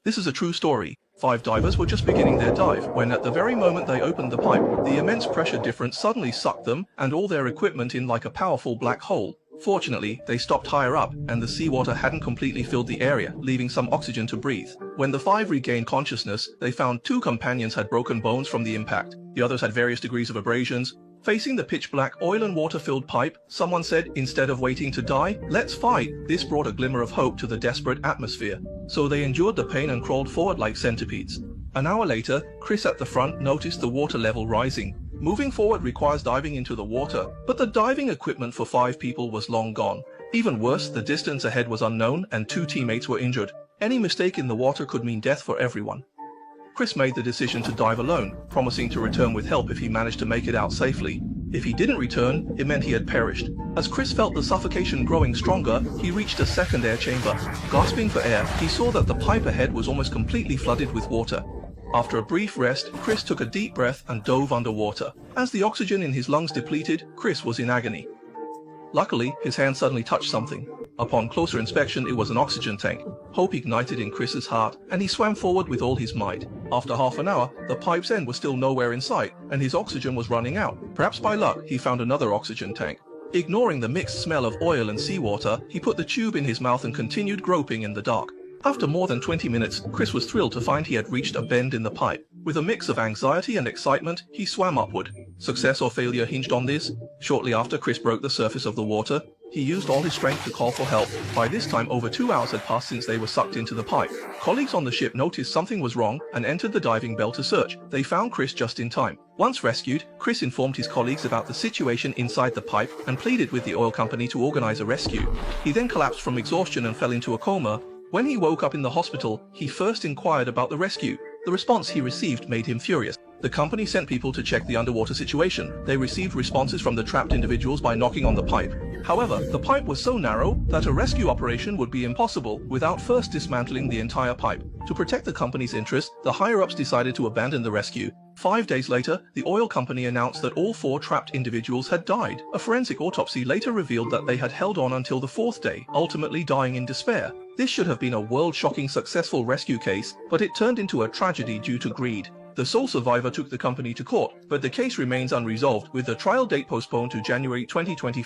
This is a true story. 5 divers were just beginning their dive when at the very moment they opened the pipe, the immense pressure difference suddenly sucked them and all their equipment in like a powerful black hole. Fortunately, they stopped higher up and the seawater hadn't completely filled the area, leaving some oxygen to breathe. When the 5 regained consciousness, they found 2 companions had broken bones from the impact. The others had various degrees of abrasions. Facing the pitch-black oil and water-filled pipe, someone said, "Instead of waiting to die, let's fight." This brought a glimmer of hope to the desperate atmosphere. So they endured the pain and crawled forward like centipedes. An hour later, Chris at the front noticed the water level rising. Moving forward requires diving into the water, but the diving equipment for 5 people was long gone. Even worse, the distance ahead was unknown and 2 teammates were injured. Any mistake in the water could mean death for everyone. Chris made the decision to dive alone, promising to return with help if he managed to make it out safely. If he didn't return, it meant he had perished. As Chris felt the suffocation growing stronger, he reached a second air chamber. Gasping for air, he saw that the pipe ahead was almost completely flooded with water. After a brief rest, Chris took a deep breath and dove underwater. As the oxygen in his lungs depleted, Chris was in agony. Luckily, his hand suddenly touched something. Upon closer inspection, it was an oxygen tank. Hope ignited in Chris's heart, and he swam forward with all his might. After half an hour, the pipe's end was still nowhere in sight, and his oxygen was running out. Perhaps by luck, he found another oxygen tank. Ignoring the mixed smell of oil and seawater, he put the tube in his mouth and continued groping in the dark. After more than 20 minutes, Chris was thrilled to find he had reached a bend in the pipe. With a mix of anxiety and excitement, he swam upward. Success or failure hinged on this. Shortly after Chris broke the surface of the water, he used all his strength to call for help. By this time, over 2 hours had passed since they were sucked into the pipe. Colleagues on the ship noticed something was wrong and entered the diving bell to search. They found Chris just in time. Once rescued, Chris informed his colleagues about the situation inside the pipe and pleaded with the oil company to organize a rescue. He then collapsed from exhaustion and fell into a coma. When he woke up in the hospital, he first inquired about the rescue. The response he received made him furious. The company sent people to check the underwater situation. They received responses from the trapped individuals by knocking on the pipe. However, the pipe was so narrow that a rescue operation would be impossible without first dismantling the entire pipe. To protect the company's interests, the higher-ups decided to abandon the rescue. 5 days later, the oil company announced that all 4 trapped individuals had died. A forensic autopsy later revealed that they had held on until the 4th day, ultimately dying in despair. This should have been a world-shocking successful rescue case, but it turned into a tragedy due to greed. The sole survivor took the company to court, but the case remains unresolved, with the trial date postponed to January 2025.